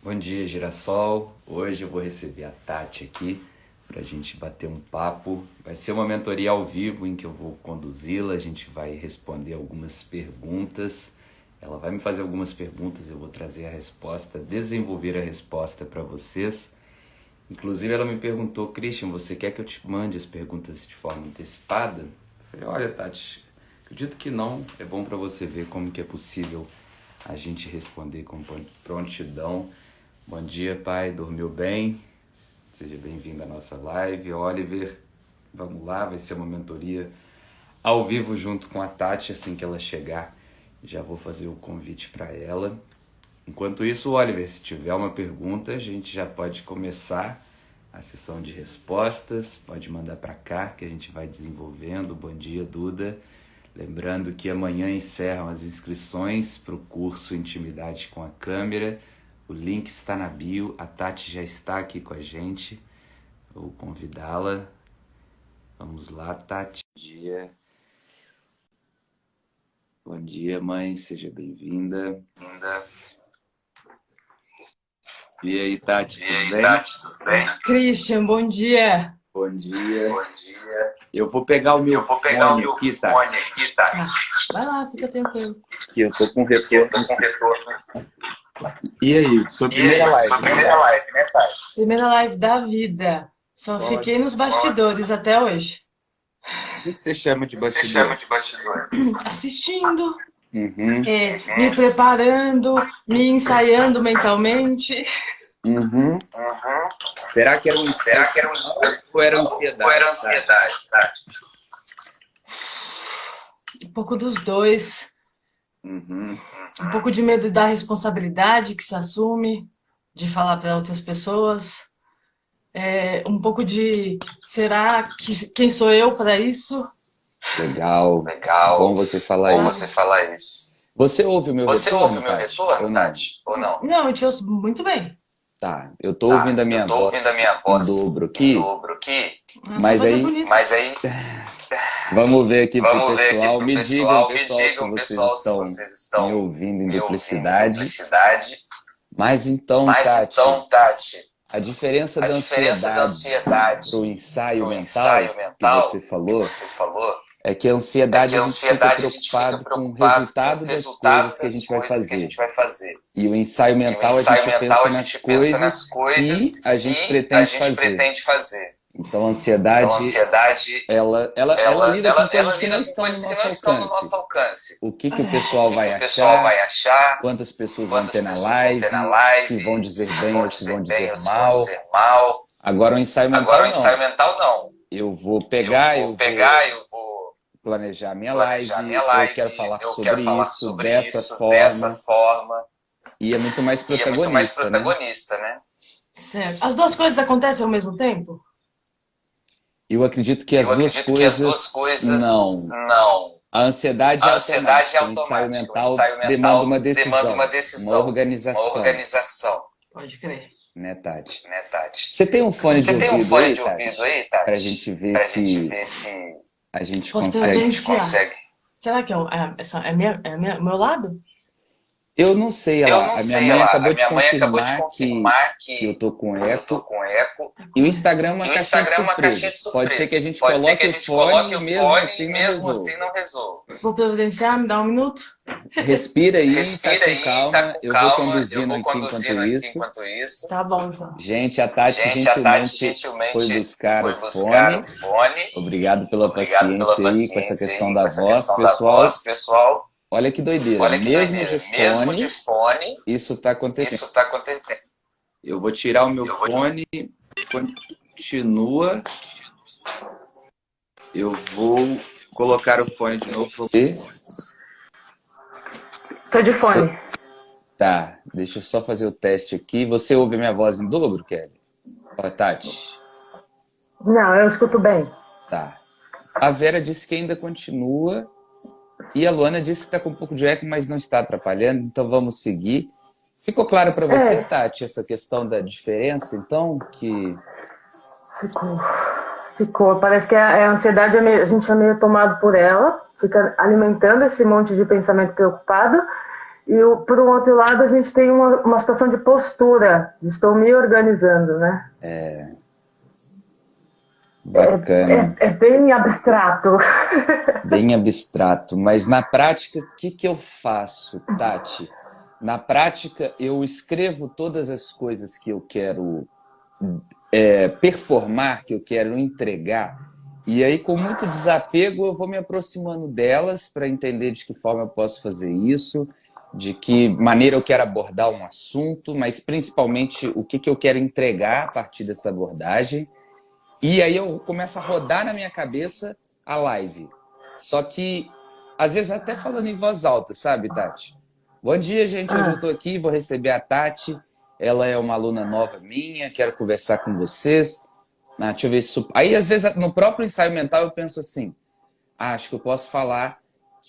Bom dia, Girassol. Hoje eu vou receber a Tati aqui para a gente bater um papo. Vai ser uma mentoria ao vivo em que eu vou conduzi-la, a gente vai responder algumas perguntas. Ela vai me fazer algumas perguntas, eu vou trazer a resposta, desenvolver a resposta para vocês. Inclusive ela me perguntou: Christian, você quer que eu te mande as perguntas de forma antecipada? Eu falei: olha, Tati, acredito que não. É bom para você ver como que é possível a gente responder com prontidão. Bom dia, pai. Dormiu bem? Seja bem-vindo à nossa live. Oliver, vamos lá, vai ser uma mentoria ao vivo junto com a Tati. Assim que ela chegar, já vou fazer o convite para ela. Enquanto isso, Oliver, se tiver uma pergunta, a gente já pode começar a sessão de respostas. Pode mandar para cá que a gente vai desenvolvendo. Bom dia, Duda. Lembrando que amanhã encerram as inscrições para o curso Intimidade com a Câmera. O link está na bio, a Tati já está aqui com a gente. Vou convidá-la. Vamos lá, Tati. Bom dia. Bom dia, mãe. Seja bem-vinda. E aí, Tati, tudo bem? Tudo bem? Christian, bom dia. Bom dia. Eu vou pegar o meu fone aqui, Tati. Vai lá, fica tranquilo. Que eu tô com retorno. E aí, sua primeira live, né, Tati? Primeira live da vida. Só Nossa. fiquei nos bastidores até hoje. O que você chama de bastidores? Assistindo, Uhum. me preparando, me ensaiando mentalmente. Uhum. Será que era um ou era ansiedade? Um pouco dos dois. Uhum. Um pouco de medo da responsabilidade que se assume, de falar para outras pessoas. Um pouco de, será que quem sou eu para isso? Legal. Bom você falar isso. Você ouve o meu retorno, Tati? Ou não? Não, eu te ouço muito bem. Tá, eu tô ouvindo a minha voz em dobro aqui, mas Sua voz é aí bonita. vamos ver aqui pro pessoal. Me digam, pessoal, se vocês estão me ouvindo em duplicidade. Mas então, Tati, a diferença da ansiedade pro ensaio mental que você falou é que a ansiedade a gente fica preocupado com o resultado das coisas que a gente vai fazer. E o ensaio mental a gente pensa nas coisas que a gente pretende fazer. Então a ansiedade, ela lida com coisas que não estão no nosso alcance. O que o pessoal vai achar, quantas pessoas vão ter na live, se vão dizer bem ou se vão dizer mal. Agora o ensaio mental não. Eu vou pegar, eu vou planejar minha live, eu quero falar sobre isso dessa forma. E é muito mais protagonista, né? Certo. As duas coisas acontecem ao mesmo tempo? Eu acredito que as duas coisas não. A ansiedade é automática, o ensaio mental demanda uma decisão, uma organização. Pode crer. Né, Tati? Você tem um fone de ouvido aí, Tati? Pra gente ver se a gente consegue. Será que é meu lado? Eu não sei, a minha mãe acabou de confirmar que eu tô com eco. E o Instagram é uma caixinha de surpresa. Pode ser que a gente coloque o fone e mesmo assim não resolva. Vou providenciar, me dá um minuto. Respira aí, tá com calma. Eu vou conduzindo aqui enquanto isso. Tá bom, João. Gente, a Tati gentilmente foi buscar o fone. Obrigado pela paciência aí com essa questão da voz, pessoal. Olha que doideira, mesmo de fone, isso tá acontecendo. Eu vou tirar o meu fone, continua. Eu vou colocar o fone de novo para você. Tô de fone. Tá, deixa eu só fazer o teste aqui. Você ouve minha voz em dobro, Kelly? Ó, Tati. Não, eu escuto bem. Tá. A Vera disse que ainda continua. E a Luana disse que está com um pouco de eco, mas não está atrapalhando, então vamos seguir. Ficou claro para você, Tati, essa questão da diferença, então, que... Ficou. Parece que a ansiedade, a gente é meio tomado por ela, fica alimentando esse monte de pensamento preocupado, por um outro lado, a gente tem uma situação de postura. Estou me organizando, né? Bacana. É bem abstrato. Bem abstrato. Mas na prática, o que que eu faço, Tati? Na prática, eu escrevo todas as coisas que eu quero performar, que eu quero entregar. E aí, com muito desapego, eu vou me aproximando delas para entender de que forma eu posso fazer isso, de que maneira eu quero abordar um assunto, mas principalmente o que que eu quero entregar a partir dessa abordagem. E aí eu começo a rodar na minha cabeça a live. Só que, às vezes, até falando em voz alta, sabe, Tati? Bom dia, gente. Hoje eu tô aqui, vou receber a Tati. Ela é uma aluna nova minha, quero conversar com vocês. Deixa eu ver se... Aí, às vezes, no próprio ensaio mental, eu penso assim, acho que eu posso falar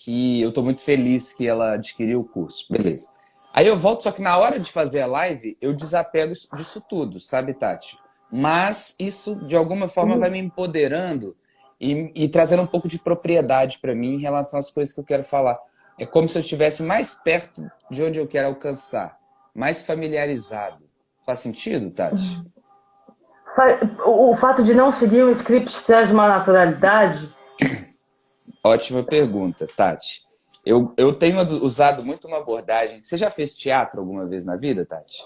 que eu tô muito feliz que ela adquiriu o curso. Beleza. Aí eu volto, só que na hora de fazer a live, eu desapego disso tudo, sabe, Tati? Mas isso, de alguma forma, vai me empoderando e trazendo um pouco de propriedade para mim em relação às coisas que eu quero falar. É como se eu estivesse mais perto de onde eu quero alcançar, mais familiarizado. Faz sentido, Tati? O fato de não seguir um script traz uma naturalidade? Ótima pergunta, Tati. Eu tenho usado muito uma abordagem... Você já fez teatro alguma vez na vida, Tati?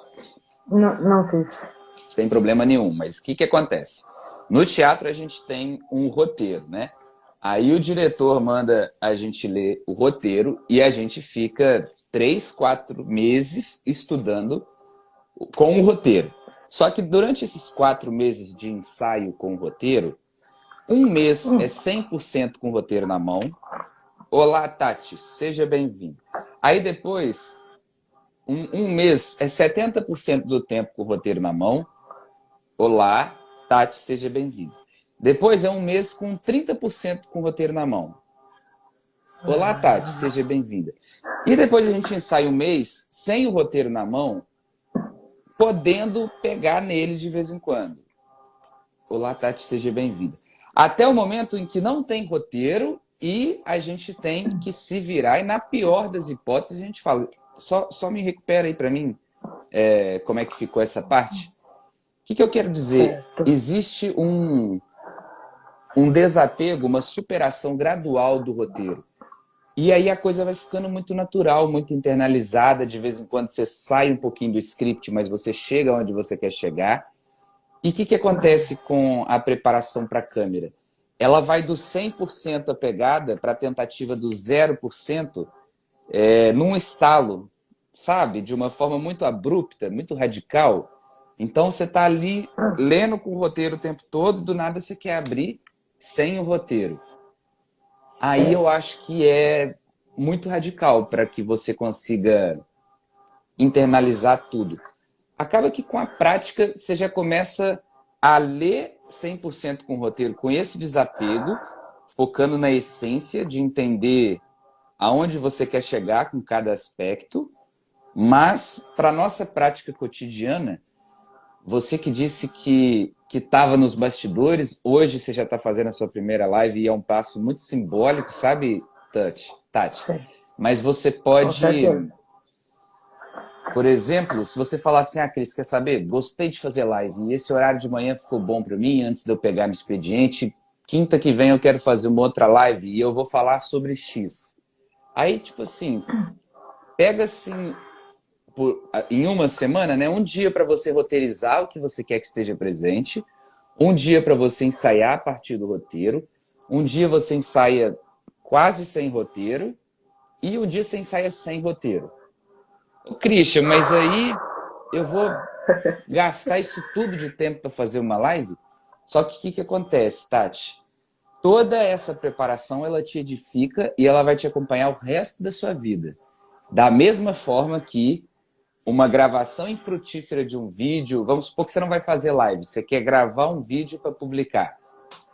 Não fiz. Sem problema nenhum, mas o que que acontece? No teatro a gente tem um roteiro, né? Aí o diretor manda a gente ler o roteiro e a gente fica 3, 4 meses estudando com o roteiro. Só que durante esses 4 meses de ensaio com o roteiro, um mês é 100% com o roteiro na mão. Olá, Tati, seja bem-vindo. Aí depois, um mês é 70% do tempo com o roteiro na mão. Olá, Tati, seja bem-vindo. Depois é um mês com 30% com o roteiro na mão. Olá, Tati, seja bem-vinda. E depois a gente ensaia um mês sem o roteiro na mão, podendo pegar nele de vez em quando. Olá, Tati, seja bem-vinda. Até o momento em que não tem roteiro e a gente tem que se virar. E na pior das hipóteses, a gente fala, só me recupera aí para mim como é que ficou essa parte. O que eu quero dizer? Existe um desapego, uma superação gradual do roteiro. E aí a coisa vai ficando muito natural, muito internalizada. De vez em quando você sai um pouquinho do script, mas você chega onde você quer chegar. E o que acontece com a preparação para a câmera? Ela vai do 100% a pegada para a tentativa do 0% num estalo, sabe? De uma forma muito abrupta, muito radical. Então você está ali lendo com o roteiro o tempo todo, do nada você quer abrir sem o roteiro. Aí eu acho que é muito radical para que você consiga internalizar tudo. Acaba que com a prática você já começa a ler 100% com o roteiro, com esse desapego, focando na essência de entender aonde você quer chegar com cada aspecto, mas para a nossa prática cotidiana, você que disse que estava nos bastidores, hoje você já está fazendo a sua primeira live e é um passo muito simbólico, sabe, Tati? Mas você pode, por exemplo, se você falar assim, Cris, quer saber? Gostei de fazer live e esse horário de manhã ficou bom para mim, antes de eu pegar no expediente, quinta que vem eu quero fazer uma outra live e eu vou falar sobre X. Aí, tipo assim, pega assim... em uma semana, né? Um dia para você roteirizar o que você quer que esteja presente, um dia para você ensaiar a partir do roteiro, um dia você ensaia quase sem roteiro e um dia você ensaia sem roteiro. Christian, mas aí eu vou gastar isso tudo de tempo para fazer uma live? Só que o que acontece, Tati? Toda essa preparação ela te edifica e ela vai te acompanhar o resto da sua vida. Da mesma forma que uma gravação infrutífera de um vídeo, vamos supor que você não vai fazer live, você quer gravar um vídeo para publicar.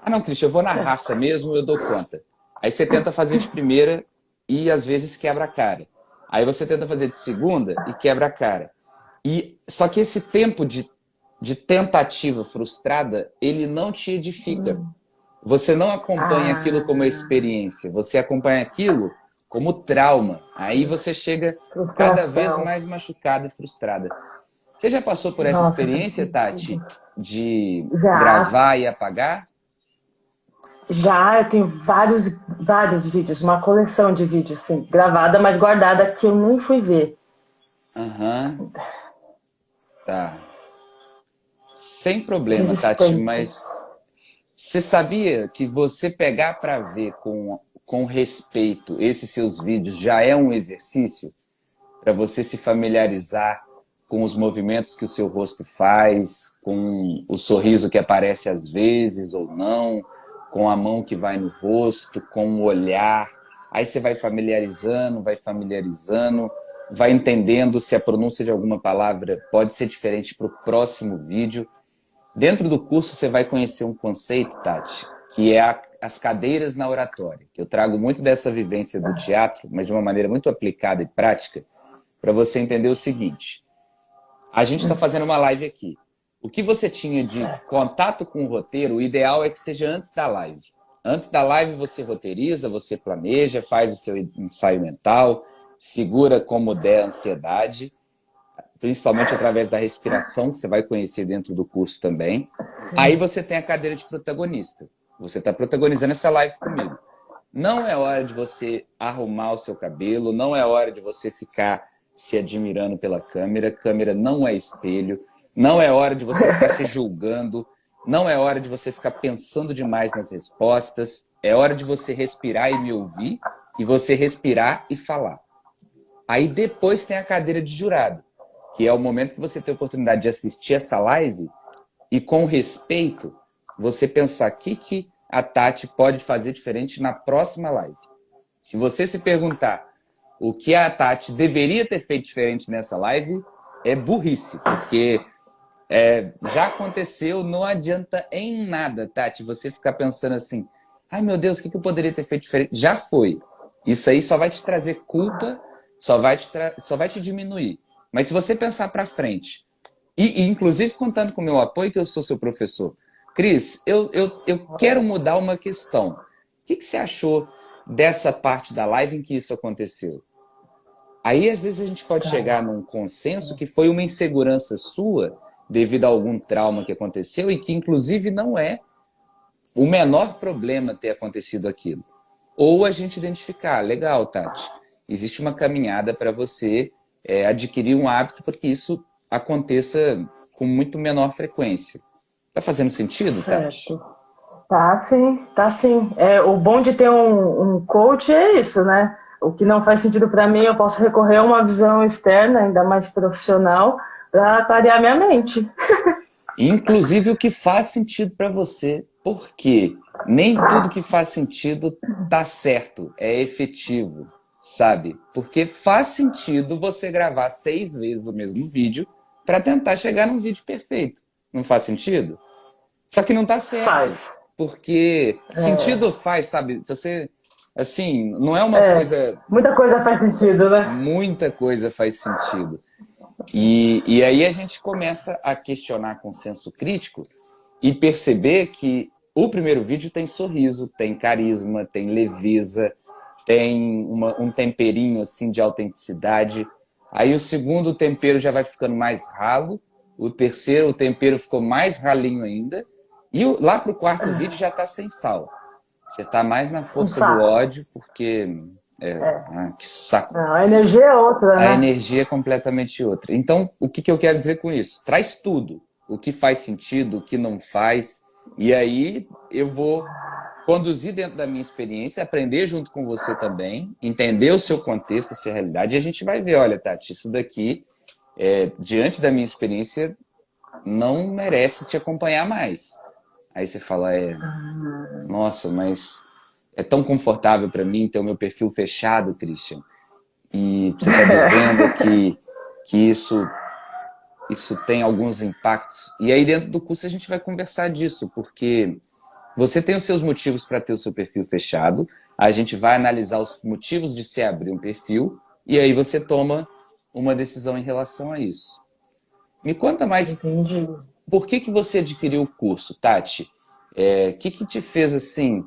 Ah não, Christian, eu vou na raça mesmo, eu dou conta. Aí você tenta fazer de primeira e às vezes quebra a cara. Aí você tenta fazer de segunda e quebra a cara. Só que esse tempo de tentativa frustrada, ele não te edifica. Você não acompanha aquilo como experiência, você acompanha aquilo como trauma. Aí você chega cada vez Frustração. mais machucada e frustrada. Você já passou por essa Nossa, faz experiência, Tati, sentido. de Já, gravar e apagar? já, eu tenho vários vídeos, uma coleção de vídeos, sim, gravada, mas guardada, que eu nem fui ver. Aham, tá. Sem problema, Tati, Existentes. mas você sabia que você pegar para ver com respeito esses seus vídeos já é um exercício para você se familiarizar com os movimentos que o seu rosto faz, com o sorriso que aparece às vezes ou não, com a mão que vai no rosto, com o olhar. Aí você vai familiarizando, vai entendendo se a pronúncia de alguma palavra pode ser diferente para o próximo vídeo. Dentro do curso você vai conhecer um conceito, Tati, que é as cadeiras na oratória. Eu trago muito dessa vivência do teatro, mas de uma maneira muito aplicada e prática, para você entender o seguinte. A gente está fazendo uma live aqui. O que você tinha de contato com o roteiro, o ideal é que seja antes da live. Antes da live você roteiriza, você planeja, faz o seu ensaio mental, segura como der a ansiedade, principalmente através da respiração, que você vai conhecer dentro do curso também. Aí você tem a cadeira de protagonista. Você está protagonizando essa live comigo. Não é hora de você arrumar o seu cabelo, não é hora de você ficar se admirando pela câmera. Câmera não é espelho. Não é hora de você ficar se julgando. Não é hora de você ficar pensando demais nas respostas. É hora de você respirar e me ouvir, e você respirar e falar. Aí depois tem a cadeira de jurado, que é o momento que você tem a oportunidade de assistir essa live e, com respeito, você pensar o que a Tati pode fazer diferente na próxima live. Se você se perguntar o que a Tati deveria ter feito diferente nessa live, é burrice, porque já aconteceu, não adianta em nada, Tati, você ficar pensando assim, ai meu Deus, o que eu poderia ter feito diferente? Já foi. Isso aí só vai te trazer culpa, só vai te diminuir. Mas se você pensar para frente, e inclusive contando com o meu apoio, que eu sou seu professor, Cris, eu quero mudar uma questão. O que você achou dessa parte da live em que isso aconteceu? Aí, às vezes, a gente pode chegar num consenso que foi uma insegurança sua devido a algum trauma que aconteceu e que, inclusive, não é o menor problema ter acontecido aquilo. Ou a gente identificar, legal, Tati, existe uma caminhada para você adquirir um hábito porque isso aconteça com muito menor frequência. Tá fazendo sentido, Tati? Certo. Tá sim, tá sim. O bom de ter um coach é isso, né? O que não faz sentido para mim, eu posso recorrer a uma visão externa, ainda mais profissional, para clarear minha mente. Inclusive o que faz sentido para você, porque nem tudo que faz sentido tá certo, é efetivo, sabe? Porque faz sentido você gravar 6 vezes o mesmo vídeo para tentar chegar num vídeo perfeito. Não faz sentido? Só que não tá certo. Faz. Porque sentido faz, sabe? Se você, assim, não é uma coisa... Muita coisa faz sentido, né? Muita coisa faz sentido. E aí a gente começa a questionar com senso crítico e perceber que o primeiro vídeo tem sorriso, tem carisma, tem leveza, tem um temperinho assim de autenticidade. Aí o segundo tempero já vai ficando mais ralo, o terceiro o tempero ficou mais ralinho ainda, e lá pro quarto vídeo já tá sem sal. Você tá mais na força do ódio, porque... que saco. Não, a energia é outra, né? A energia é completamente outra. Então, o que eu quero dizer com isso? Traz tudo. O que faz sentido, o que não faz. E aí eu vou conduzir dentro da minha experiência, aprender junto com você também, entender o seu contexto, a sua realidade, e a gente vai ver, olha, Tati, isso daqui, diante da minha experiência, não merece te acompanhar mais. Aí você fala, nossa, mas é tão confortável para mim ter o meu perfil fechado, Christian. E você está dizendo que isso tem alguns impactos. E aí dentro do curso a gente vai conversar disso, porque você tem os seus motivos para ter o seu perfil fechado, a gente vai analisar os motivos de se abrir um perfil, e aí você toma uma decisão em relação a isso. Me conta mais. Entendi. Por que você adquiriu o curso, Tati? O que te fez assim...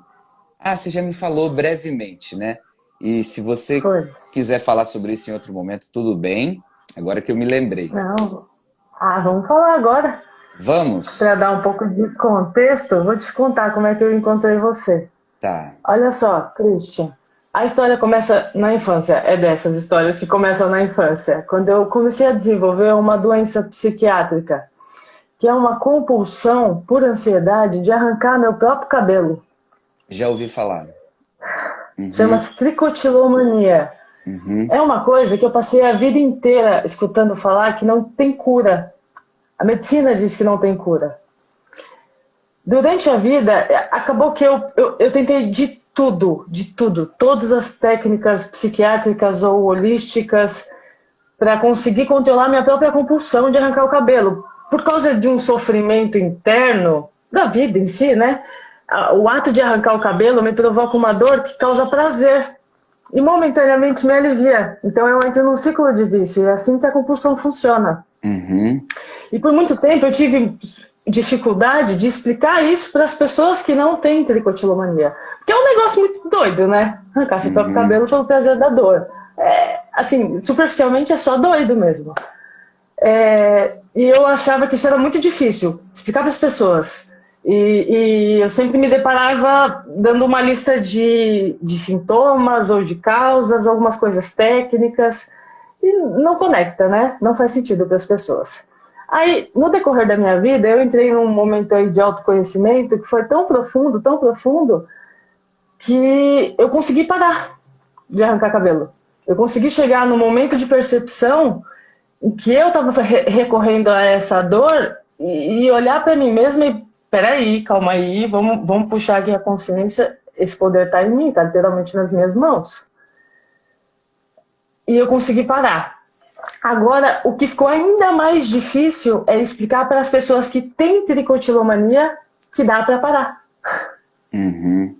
você já me falou brevemente, né? E se você Foi. quiser falar sobre isso em outro momento, tudo bem. Agora que eu me lembrei. Não. Ah, vamos falar agora. Para Vamos? dar um pouco de contexto, vou te contar como é que eu encontrei você. Tá. Olha só, Christian, a história começa na infância, é dessas histórias que começam na infância. Quando eu comecei a desenvolver uma doença psiquiátrica, que é uma compulsão por ansiedade de arrancar meu próprio cabelo. Já ouvi falar. Uhum, Chama-se tricotilomania. uhum, É uma coisa que eu passei a vida inteira escutando falar que não tem cura. A medicina diz que não tem cura. Durante a vida, acabou que eu tentei de tudo, todas as técnicas psiquiátricas ou holísticas para conseguir controlar minha própria compulsão de arrancar o cabelo. Por causa de um sofrimento interno da vida em si, né? O ato de arrancar o cabelo me provoca uma dor que causa prazer e momentaneamente me alivia. Então eu entro num ciclo de vício, e é assim que a compulsão funciona. uhum, E por muito tempo eu tive dificuldade de explicar isso para as pessoas que não têm tricotilomania. Porque é um negócio muito doido, né? Arrancar seu próprio uhum. cabelo pelo prazer da dor. Assim, superficialmente é só doido mesmo. E eu achava que isso era muito difícil explicar para as pessoas. E eu sempre me deparava dando uma lista de sintomas ou de causas, algumas coisas técnicas, e não conecta, né? Não faz sentido para as pessoas. Aí, no decorrer da minha vida, eu entrei num momento aí de autoconhecimento que foi tão profundo, que eu consegui parar de arrancar cabelo. Eu consegui chegar no momento de percepção em que eu estava recorrendo a essa dor e olhar para mim mesma e, peraí, calma aí, vamos puxar aqui a consciência, esse poder está em mim, está literalmente nas minhas mãos. E eu consegui parar. Agora, o que ficou ainda mais difícil é explicar para as pessoas que têm tricotilomania que dá para parar. Uhum.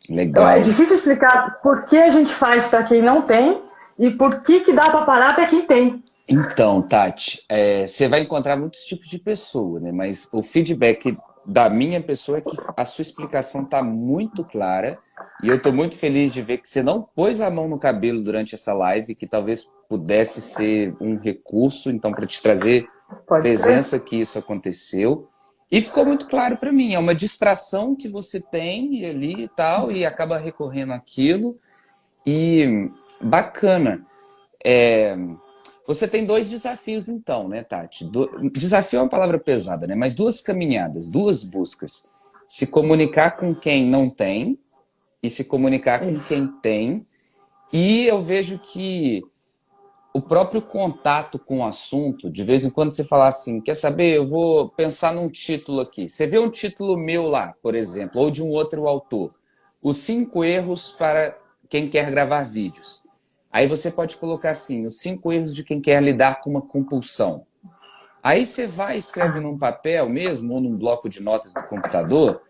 Então, é Legal. difícil explicar por que a gente faz para quem não tem e por que dá para parar para quem tem. Então, Tati, você vai encontrar muitos tipos de pessoa, né? Mas o feedback da minha pessoa é que a sua explicação está muito clara e eu estou muito feliz de ver que você não pôs a mão no cabelo durante essa live, que talvez pudesse ser um recurso, então, para te trazer Pode ser? presença que isso aconteceu. E ficou muito claro para mim, é uma distração que você tem ali e tal, e acaba recorrendo àquilo. E bacana. É, Você tem dois desafios, então, né, Tati? Desafio é uma palavra pesada, né? Mas duas caminhadas, duas buscas. Se comunicar com quem não tem e se comunicar com Isso. quem tem. E eu vejo que o próprio contato com o assunto, de vez em quando você fala assim, quer saber, eu vou pensar num título aqui. Você vê um título meu lá, por exemplo, ou de um outro autor. Os 5 erros para quem quer gravar vídeos. Aí você pode colocar assim, os 5 erros de quem quer lidar com uma compulsão. Aí você vai, escreve num papel mesmo, ou num bloco de notas do computador,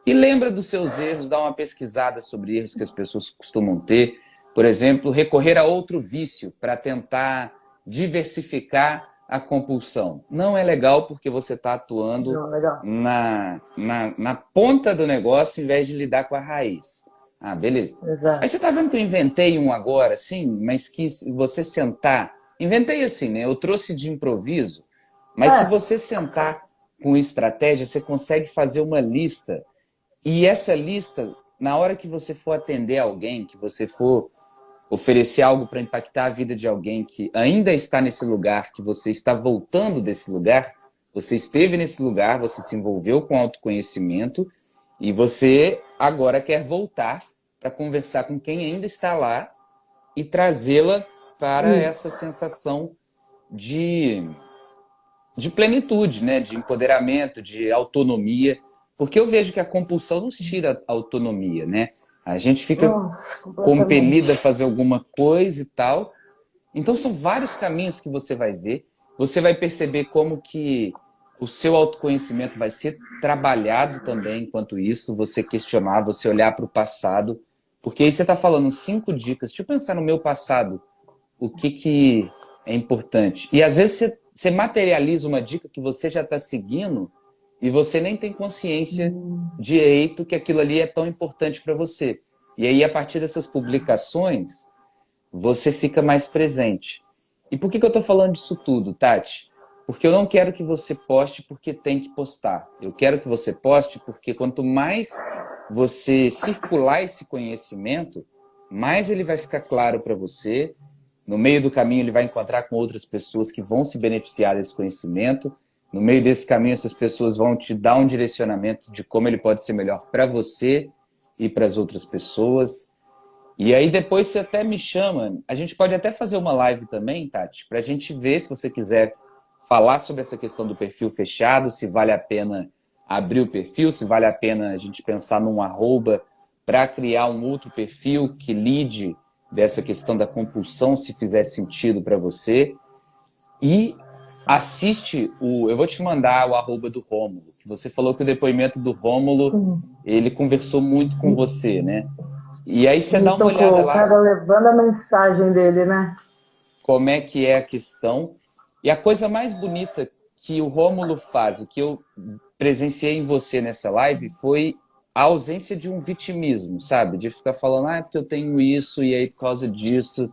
e lembra dos seus erros, dá uma pesquisada sobre erros que as pessoas costumam ter. Por exemplo, recorrer a outro vício para tentar diversificar a compulsão. Não é legal porque você está atuando Não, legal. na ponta do negócio em vez de lidar com a raiz. Ah, beleza. Aí Exato. você tá vendo que eu inventei um agora, sim, mas que se você sentar... Inventei assim, né? Eu trouxe de improviso, mas se É, você sentar com estratégia, você consegue fazer uma lista. E essa lista, na hora que você for atender alguém, que você for oferecer algo para impactar a vida de alguém que ainda está nesse lugar, que você está voltando desse lugar, você esteve nesse lugar, você se envolveu com autoconhecimento e você agora quer voltar para conversar com quem ainda está lá e trazê-la para essa isso. sensação de, de plenitude, né? De empoderamento, de autonomia. Porque eu vejo que a compulsão nos tira a autonomia, né? A gente fica Nossa, compelida a completamente. fazer alguma coisa e tal. Então são vários caminhos que você vai ver. Você vai perceber como que o seu autoconhecimento vai ser trabalhado também enquanto isso, você questionar, você olhar para o passado. Porque aí você está falando 5 dicas. Deixa eu pensar no meu passado. O que é importante. E às vezes você materializa uma dica que você já está seguindo e você nem tem consciência direito que aquilo ali é tão importante para você. E aí, a partir dessas publicações, você fica mais presente. E por que eu tô falando disso tudo, Tati? Porque eu não quero que você poste porque tem que postar. Eu quero que você poste porque quanto mais você circular esse conhecimento, mais ele vai ficar claro para você. No meio do caminho, ele vai encontrar com outras pessoas que vão se beneficiar desse conhecimento. No meio desse caminho, essas pessoas vão te dar um direcionamento de como ele pode ser melhor para você e para as outras pessoas. E aí depois você até me chama. A gente pode até fazer uma live também, Tati, para a gente ver, se você quiser falar sobre essa questão do perfil fechado, se vale a pena abrir o perfil, se vale a pena a gente pensar num arroba para criar um outro perfil que lide dessa questão da compulsão, se fizer sentido para você. E assiste eu vou te mandar o arroba do Rômulo, que você falou que o depoimento do Rômulo, Sim. ele conversou muito com você, né? E aí você Me dá uma tocou, olhada o lá, cara levando a mensagem dele, né? como é que é a questão. E a coisa mais bonita que o Rômulo faz, e que eu presenciei em você nessa live, foi a ausência de um vitimismo, sabe? De ficar falando, é porque eu tenho isso, e aí por causa disso...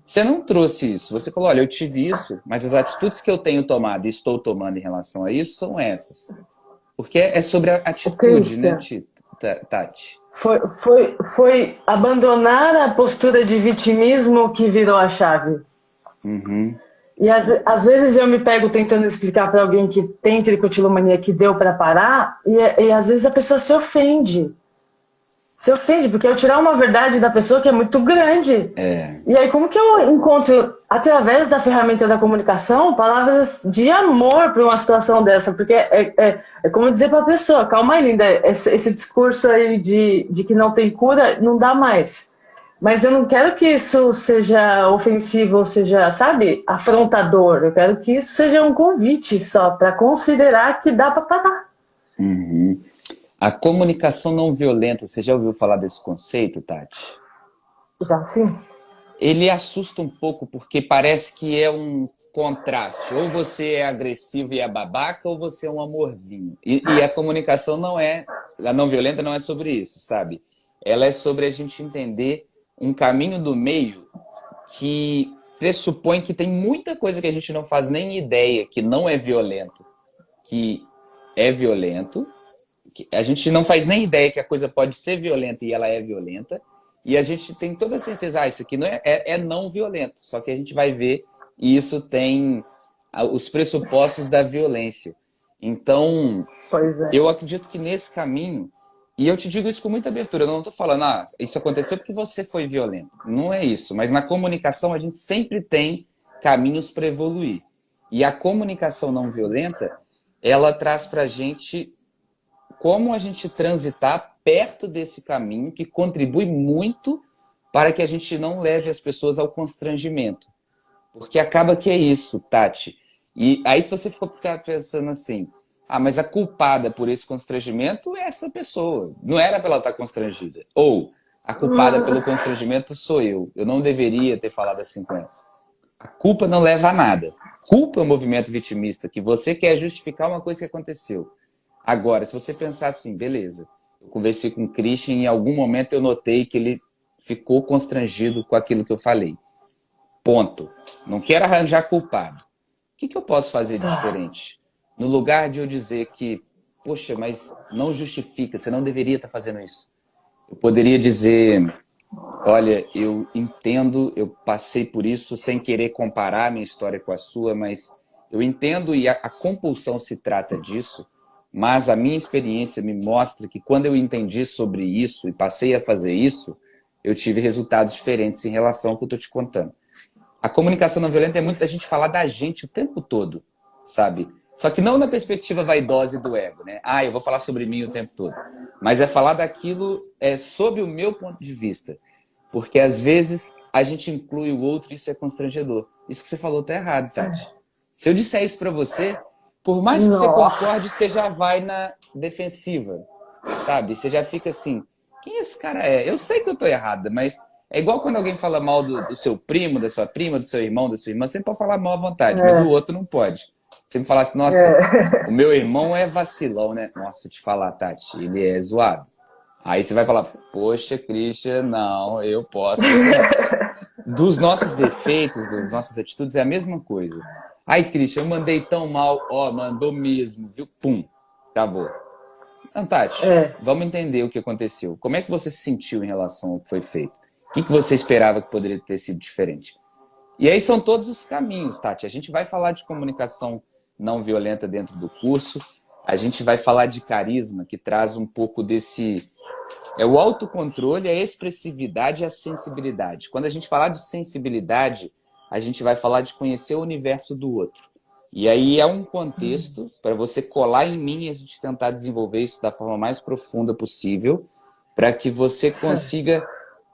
Você não trouxe isso. Você falou, olha, eu tive isso, mas as atitudes que eu tenho tomado e estou tomando em relação a isso são essas. Porque é sobre a atitude, né, Tati? Foi abandonar a postura de vitimismo que virou a chave. Uhum. E às vezes eu me pego tentando explicar para alguém que tem tricotilomania que deu para parar, e às vezes a pessoa se ofende. Se ofende, porque eu tirar uma verdade da pessoa que é muito grande. É. E aí, como que eu encontro, através da ferramenta da comunicação, palavras de amor para uma situação dessa? Porque é como dizer para a pessoa, calma aí, linda, esse discurso aí de que não tem cura, não dá mais. Mas eu não quero que isso seja ofensivo, ou seja, sabe, afrontador. Eu quero que isso seja um convite só, para considerar que dá para parar. Uhum. A comunicação não violenta, você já ouviu falar desse conceito, Tati? Já, sim. Ele assusta um pouco porque parece que é um contraste. Ou você é agressivo e é babaca, ou você é um amorzinho. E a comunicação não é... A não violenta não é sobre isso, sabe? Ela é sobre a gente entender um caminho do meio que pressupõe que tem muita coisa que a gente não faz nem ideia que não é violento, que é violento. A gente não faz nem ideia que a coisa pode ser violenta e ela é violenta. E a gente tem toda a certeza, isso aqui não é não violento. Só que a gente vai ver e isso tem os pressupostos da violência. Então, eu acredito que nesse caminho, e eu te digo isso com muita abertura, eu não estou falando, isso aconteceu porque você foi violento. Não é isso, mas na comunicação a gente sempre tem caminhos para evoluir. E a comunicação não violenta, ela traz para a gente como a gente transitar perto desse caminho que contribui muito para que a gente não leve as pessoas ao constrangimento. Porque acaba que é isso, Tati. E aí se você for ficar pensando assim, mas a culpada por esse constrangimento é essa pessoa. Não era para ela estar constrangida. Ou a culpada pelo constrangimento sou eu. Eu não deveria ter falado assim com ela. A culpa não leva a nada. Culpa é um movimento vitimista que você quer justificar uma coisa que aconteceu. Agora, se você pensar assim, beleza, eu conversei com o Christian e em algum momento eu notei que ele ficou constrangido com aquilo que eu falei. Ponto. Não quero arranjar culpado. O que eu posso fazer de diferente? No lugar de eu dizer que, poxa, mas não justifica, você não deveria estar fazendo isso. Eu poderia dizer, olha, eu entendo, eu passei por isso sem querer comparar minha história com a sua, mas eu entendo e a compulsão se trata disso. Mas a minha experiência me mostra que quando eu entendi sobre isso e passei a fazer isso, eu tive resultados diferentes em relação ao que eu estou te contando. A comunicação não violenta é muito da gente falar da gente o tempo todo, sabe? Só que não na perspectiva vaidosa e do ego, né? Eu vou falar sobre mim o tempo todo. Mas é falar daquilo sob o meu ponto de vista. Porque às vezes a gente inclui o outro e isso é constrangedor. Isso que você falou tá errado, Tati. Se eu disser isso para você... Por mais que você concorde, você já vai na defensiva, sabe? Você já fica assim, quem esse cara é? Eu sei que eu tô errada, mas é igual quando alguém fala mal do seu primo, da sua prima, do seu irmão, da sua irmã, você pode falar mal à vontade, mas o outro não pode. Você me falasse, nossa, o meu irmão é vacilão, né? Nossa, te falar, Tati, ele é zoado. Aí você vai falar, poxa, Christian, não, eu posso. Dos nossos defeitos, das nossas atitudes, é a mesma coisa. Ai, Christian, eu mandei tão mal. Ó, mandou mesmo, viu? Pum, acabou. Então, Tati, É. vamos entender o que aconteceu. Como é que você se sentiu em relação ao que foi feito? O que você esperava que poderia ter sido diferente? E aí são todos os caminhos, Tati. A gente vai falar de comunicação não violenta dentro do curso. A gente vai falar de carisma, que traz um pouco desse... É o autocontrole, a expressividade e a sensibilidade. Quando a gente falar de sensibilidade, a gente vai falar de conhecer o universo do outro. E aí é um contexto para você colar em mim e a gente tentar desenvolver isso da forma mais profunda possível, para que você consiga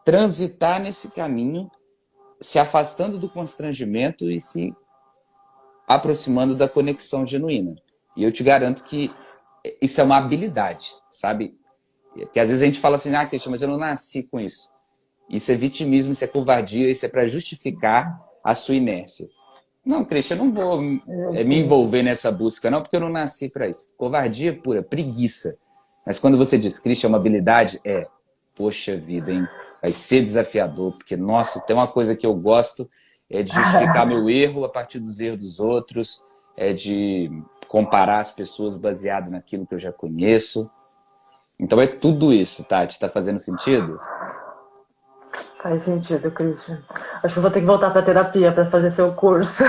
transitar nesse caminho, se afastando do constrangimento e se aproximando da conexão genuína. E eu te garanto que isso é uma habilidade, sabe? Porque às vezes a gente fala assim, Christian, mas eu não nasci com isso. Isso é vitimismo, isso é covardia, isso é para justificar a sua inércia. Não, Christian, eu não vou me envolver nessa busca, não, porque eu não nasci para isso. Covardia pura, preguiça. Mas quando você diz, Christian, é uma habilidade, poxa vida, hein? Vai ser desafiador, porque, nossa, tem uma coisa que eu gosto, é de justificar meu erro a partir dos erros dos outros, é de comparar as pessoas baseado naquilo que eu já conheço. Então é tudo isso, Tati. Tá fazendo sentido? Faz sentido, Christian. Acho que eu vou ter que voltar pra terapia pra fazer seu curso.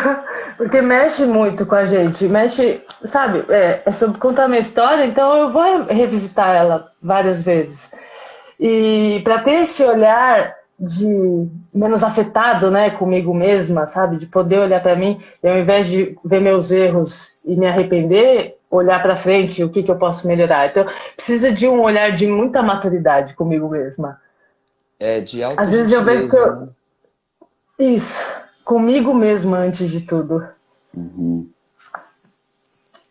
Porque mexe muito com a gente. Mexe, sabe, é sobre contar minha história, então eu vou revisitar ela várias vezes. E pra ter esse olhar de menos afetado, né, comigo mesma, sabe, de poder olhar pra mim e ao invés de ver meus erros e me arrepender, olhar pra frente, o que eu posso melhorar. Então, precisa de um olhar de muita maturidade comigo mesma. É de Às vezes eu vejo que autogentileza, né? Isso, comigo mesma antes de tudo.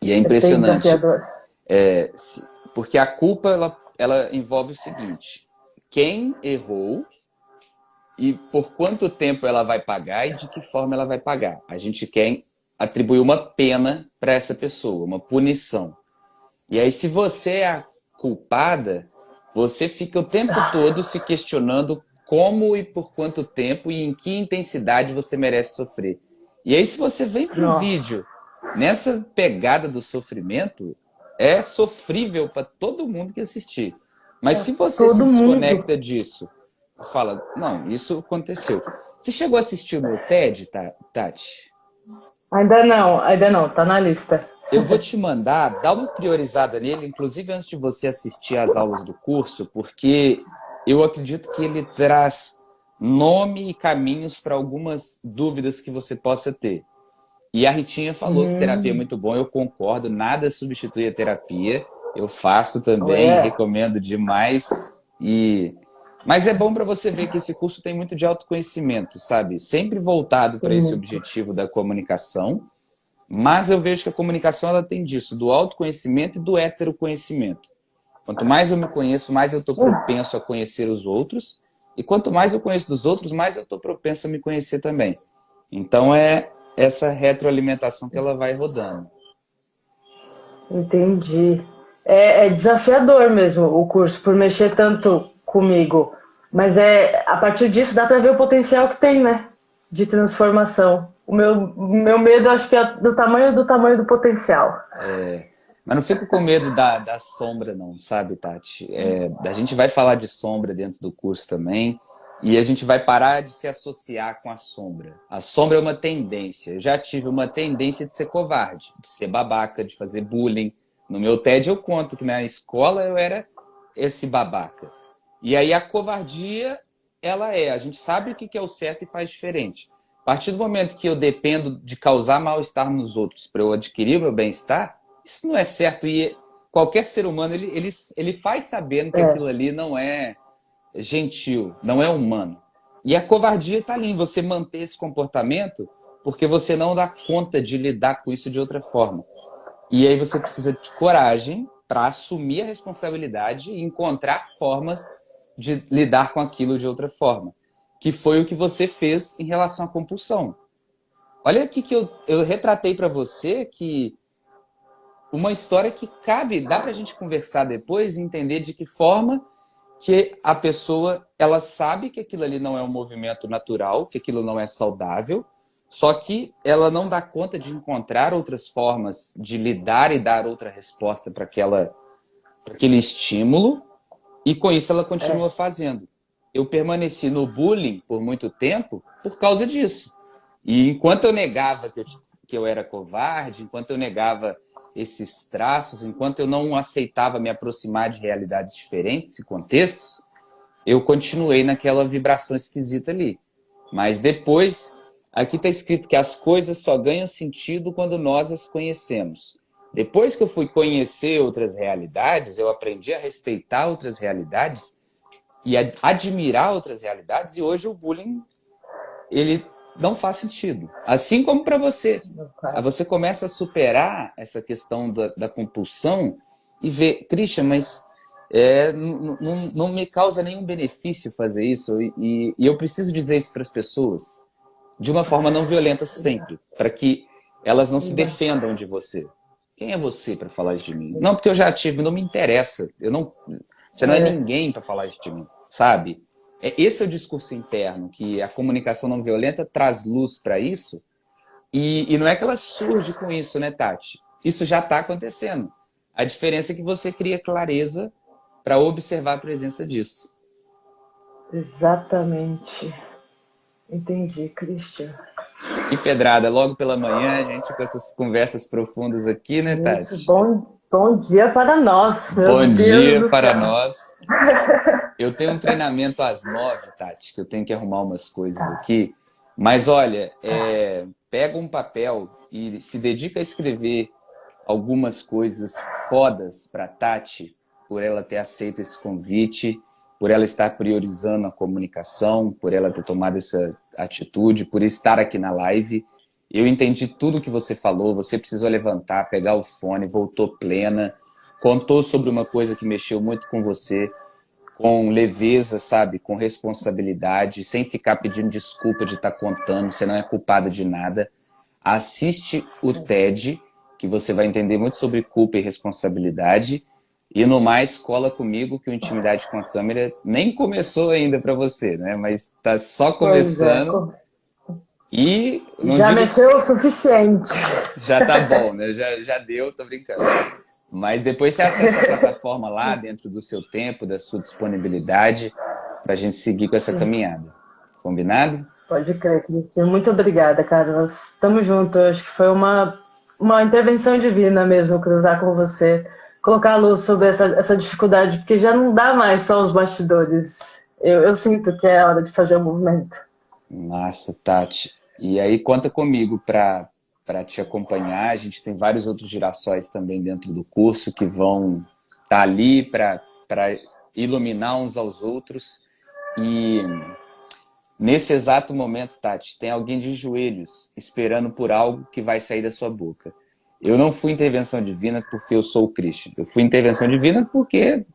E é É bem impressionante, desafiador. porque a culpa ela envolve o seguinte: quem errou e por quanto tempo ela vai pagar e de que forma ela vai pagar. A gente quer atribuir uma pena para essa pessoa, uma punição. E aí, se você é a culpada, você fica o tempo todo se questionando como e por quanto tempo e em que intensidade você merece sofrer. E aí, se você vem para o Nossa. vídeo nessa pegada do sofrimento, é sofrível para todo mundo que assistir. Mas se você se Todo mundo. desconecta disso, fala, não, isso aconteceu. Você chegou a assistir o meu TED, Tati? Ainda não, tá na lista. Eu vou te mandar, dá uma priorizada nele, inclusive antes de você assistir às aulas do curso, porque eu acredito que ele traz nome e caminhos para algumas dúvidas que você possa ter. E a Ritinha falou que terapia é muito bom, eu concordo, nada substitui a terapia. Eu faço também, recomendo demais. Mas é bom para você ver que esse curso tem muito de autoconhecimento, sabe? Sempre voltado para esse objetivo da comunicação. Mas eu vejo que a comunicação ela tem disso, do autoconhecimento e do heteroconhecimento. Quanto mais eu me conheço, mais eu estou propenso a conhecer os outros. E quanto mais eu conheço dos outros, mais eu estou propenso a me conhecer também. Então é essa retroalimentação que ela vai rodando. Entendi. É desafiador mesmo o curso, por mexer tanto comigo. Mas a partir disso dá para ver o potencial que tem, né? De transformação. O meu medo, acho que é do tamanho do potencial. Mas não fico com medo da sombra, não, sabe, Tati? A gente vai falar de sombra dentro do curso também. E a gente vai parar de se associar com a sombra. A sombra é uma tendência. Eu já tive uma tendência de ser covarde, de ser babaca, de fazer bullying. No meu TED eu conto que na escola eu era esse babaca. E aí a covardia, a gente sabe o que é o certo e faz diferente. A partir do momento que eu dependo de causar mal-estar nos outros para eu adquirir o meu bem-estar, isso não é certo. E qualquer ser humano, ele faz sabendo que aquilo ali não é gentil, não é humano. E a covardia está ali em você manter esse comportamento porque você não dá conta de lidar com isso de outra forma. E aí você precisa de coragem para assumir a responsabilidade e encontrar formas de lidar com aquilo de outra forma. Que foi o que você fez em relação à compulsão. Olha aqui que eu retratei para você que uma história que cabe, dá para a gente conversar depois e entender de que forma que a pessoa, ela sabe que aquilo ali não é um movimento natural, que aquilo não é saudável, só que ela não dá conta de encontrar outras formas de lidar e dar outra resposta para aquele estímulo, e com isso ela continua fazendo. Eu permaneci no bullying por muito tempo por causa disso. E enquanto eu negava que eu era covarde, enquanto eu negava esses traços, enquanto eu não aceitava me aproximar de realidades diferentes e contextos, eu continuei naquela vibração esquisita ali. Mas depois, aqui está escrito que as coisas só ganham sentido quando nós as conhecemos. Depois que eu fui conhecer outras realidades, eu aprendi a respeitar outras realidades e a admirar outras realidades, e hoje o bullying, ele não faz sentido. Assim como para você. Você começa a superar essa questão da compulsão e ver, Christian, mas não me causa nenhum benefício fazer isso, e eu preciso dizer isso para as pessoas de uma forma não violenta sempre, para que elas não se defendam de você. Quem é você para falar isso de mim? Não, porque eu já tive, não me interessa. Você não é ninguém para falar isso de mim, sabe? Esse é o discurso interno, que a comunicação não violenta traz luz para isso, e não é que ela surge com isso, né, Tati? Isso já está acontecendo. A diferença é que você cria clareza para observar a presença disso. Exatamente. Entendi, Christian. Que pedrada, logo pela manhã, a gente com essas conversas profundas aqui, né, Tati? Isso, bom dia para nós. Bom dia para nós. Eu tenho um treinamento às 9, Tati, que eu tenho que arrumar umas coisas aqui. Mas olha, pega um papel e se dedica a escrever algumas coisas fodas para Tati, por ela ter aceito esse convite, por ela estar priorizando a comunicação, por ela ter tomado essa atitude, por estar aqui na live. Eu entendi tudo que você falou, você precisou levantar, pegar o fone, voltou plena, contou sobre uma coisa que mexeu muito com você, com leveza, sabe, com responsabilidade, sem ficar pedindo desculpa de estar contando, você não é culpada de nada. Assiste o TED, que você vai entender muito sobre culpa e responsabilidade. E no mais, cola comigo que o Intimidade com a Câmera nem começou ainda para você, né? Mas está só começando. E já mexeu o suficiente. Já tá bom, né? Já deu, tô brincando. Mas depois você acessa a plataforma lá, dentro do seu tempo, da sua disponibilidade, para a gente seguir com essa caminhada. Combinado? Pode crer, Cristian. Muito obrigada, cara. Nós estamos juntos. Acho que foi uma intervenção divina mesmo, cruzar com você, colocar a luz sobre essa dificuldade, porque já não dá mais só os bastidores. Eu sinto que é hora de fazer o movimento. Massa, Tati. E aí conta comigo para te acompanhar. A gente tem vários outros girassóis também dentro do curso que vão estar ali para iluminar uns aos outros. E nesse exato momento, Tati, tem alguém de joelhos esperando por algo que vai sair da sua boca. Eu não fui intervenção divina porque eu sou o Christian. Eu fui intervenção divina porque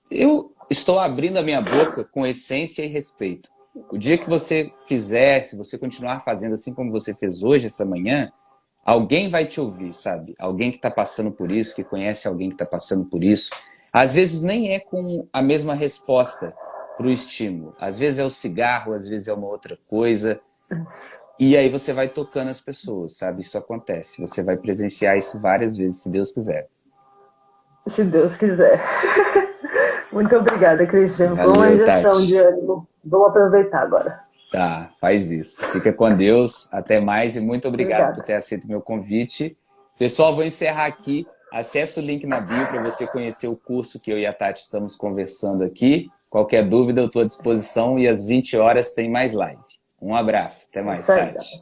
eu estou abrindo a minha boca com essência e respeito. O dia que você fizer, se você continuar fazendo assim como você fez hoje, essa manhã, alguém vai te ouvir, sabe? Alguém que está passando por isso, que conhece alguém que está passando por isso. Às vezes nem é com a mesma resposta para o estímulo. Às vezes é o cigarro, às vezes é uma outra coisa. E aí você vai tocando as pessoas, sabe? Isso acontece. Você vai presenciar isso várias vezes, se Deus quiser. Se Deus quiser. Muito obrigada, Christian. Valeu, boa injeção Tati. de ânimo. Vou aproveitar agora. Tá, faz isso. Fica com Deus. Até mais e muito obrigado Obrigada. por ter aceito o meu convite. Pessoal, vou encerrar aqui. Acesse o link na bio para você conhecer o curso que eu e a Tati estamos conversando aqui. Qualquer dúvida, eu estou à disposição e às 20 horas tem mais live. Um abraço. Até mais, Isso aí. Tati.